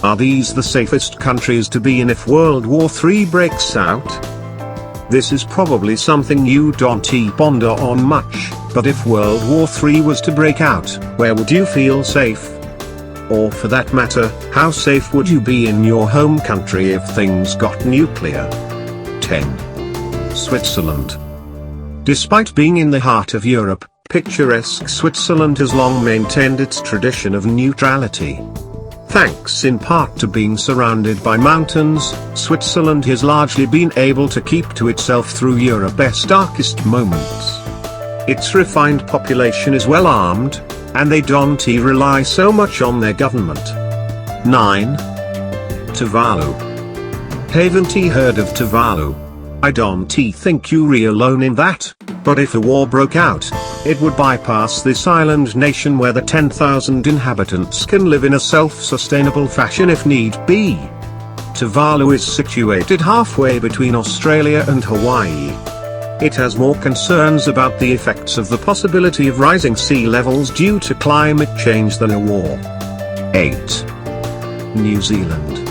Are these the safest countries to be in if World War III breaks out? This is probably something you don't ponder on much, but if World War III was to break out, where would you feel safe? Or for that matter, how safe would you be in your home country if things got nuclear? 10. Switzerland. Despite being in the heart of Europe, picturesque Switzerland has long maintained its tradition of neutrality. Thanks in part to being surrounded by mountains, Switzerland has largely been able to keep to itself through Europe's darkest moments. Its refined population is well armed, and they don't rely so much on their government. 9. Tuvalu. Haven't heard of Tuvalu? I don't think you're alone in that, but if a war broke out, it would bypass this island nation where the 10,000 inhabitants can live in a self-sustainable fashion if need be. Tuvalu is situated halfway between Australia and Hawaii. It has more concerns about the effects of the possibility of rising sea levels due to climate change than a war. 8. New Zealand.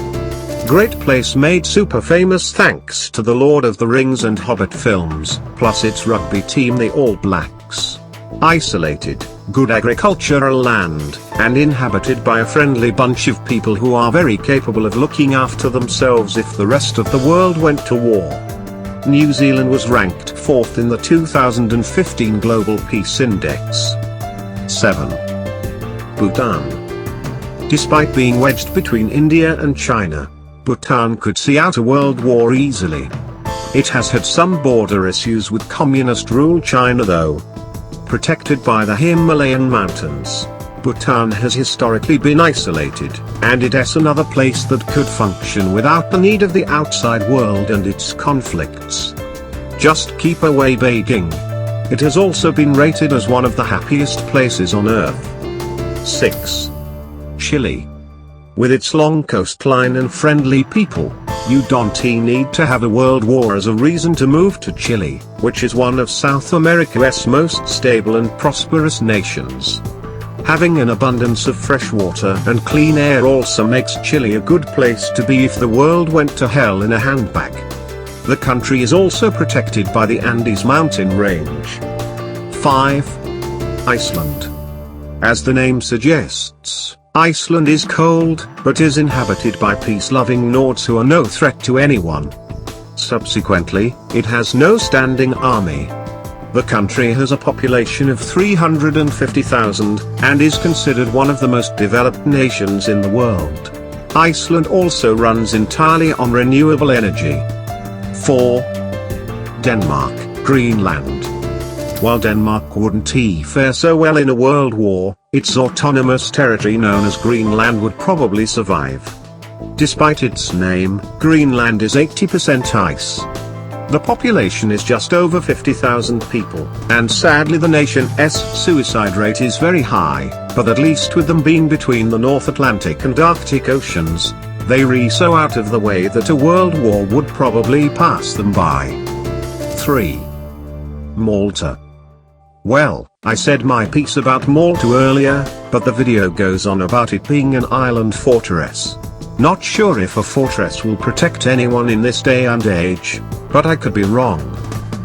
Great place made super famous thanks to the Lord of the Rings and Hobbit films, plus its rugby team the All Blacks. Isolated, good agricultural land, and inhabited by a friendly bunch of people who are very capable of looking after themselves if the rest of the world went to war. New Zealand was ranked 4th in the 2015 Global Peace Index. 7. Bhutan. Despite being wedged between India and China, Bhutan could see out a world war easily. It has had some border issues with communist-rule China though. Protected by the Himalayan mountains, Bhutan has historically been isolated, and it is another place that could function without the need of the outside world and its conflicts. Just keep away Beijing. It has also been rated as one of the happiest places on Earth. 6. Chile. With its long coastline and friendly people, you don't need to have a world war as a reason to move to Chile, which is one of South America's most stable and prosperous nations. Having an abundance of fresh water and clean air also makes Chile a good place to be if the world went to hell in a handbag. The country is also protected by the Andes mountain range. 5. Iceland. As the name suggests, Iceland is cold, but is inhabited by peace-loving Nords who are no threat to anyone. Subsequently, it has no standing army. The country has a population of 350,000, and is considered one of the most developed nations in the world. Iceland also runs entirely on renewable energy. 4. Denmark, Greenland. While Denmark wouldn't fare so well in a world war, its autonomous territory known as Greenland would probably survive. Despite its name, Greenland is 80% ice. The population is just over 50,000 people, and sadly the nation's suicide rate is very high, but at least with them being between the North Atlantic and Arctic Oceans, they are so out of the way that a world war would probably pass them by. 3. Malta. Well, I said my piece about Malta earlier, but the video goes on about it being an island fortress. Not sure if a fortress will protect anyone in this day and age, but I could be wrong.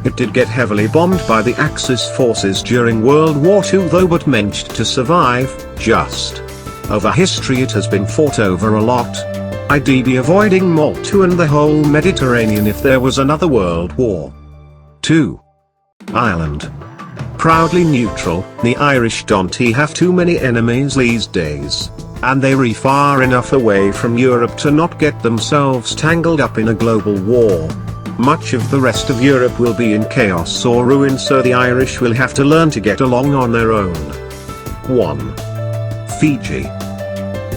It did get heavily bombed by the Axis forces during World War II though, but managed to survive, just. Over history it has been fought over a lot. I'd be avoiding Malta and the whole Mediterranean if there was another world war. 2. Ireland. Proudly neutral, the Irish don't have too many enemies these days, and they're far enough away from Europe to not get themselves tangled up in a global war. Much of the rest of Europe will be in chaos or ruin, so the Irish will have to learn to get along on their own. 1. Fiji.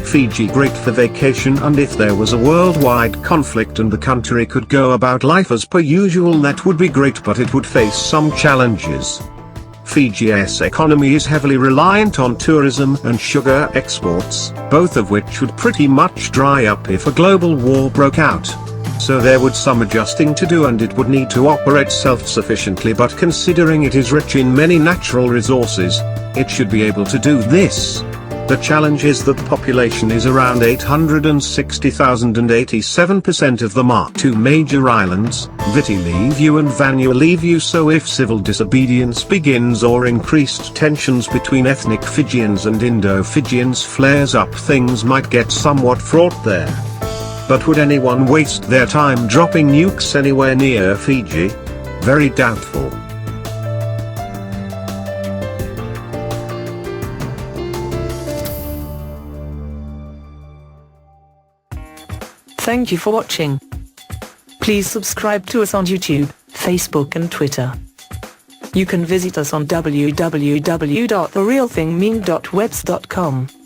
Fiji great for vacation, and if there was a worldwide conflict and the country could go about life as per usual, that would be great, but it would face some challenges. Fiji's economy is heavily reliant on tourism and sugar exports, both of which would pretty much dry up if a global war broke out. So there would some adjusting to do, and it would need to operate self-sufficiently, but considering it is rich in many natural resources, it should be able to do this. The challenge is that the population is around 860,000 and 87% of them are two major islands, Viti Levu and Vanuatu Levu. So if civil disobedience begins or increased tensions between ethnic Fijians and Indo-Fijians flares up, things might get somewhat fraught there. But would anyone waste their time dropping nukes anywhere near Fiji? Very doubtful. Thank you for watching. Please subscribe to us on YouTube, Facebook and Twitter. You can visit us on www.therealthingmeme.webs.com.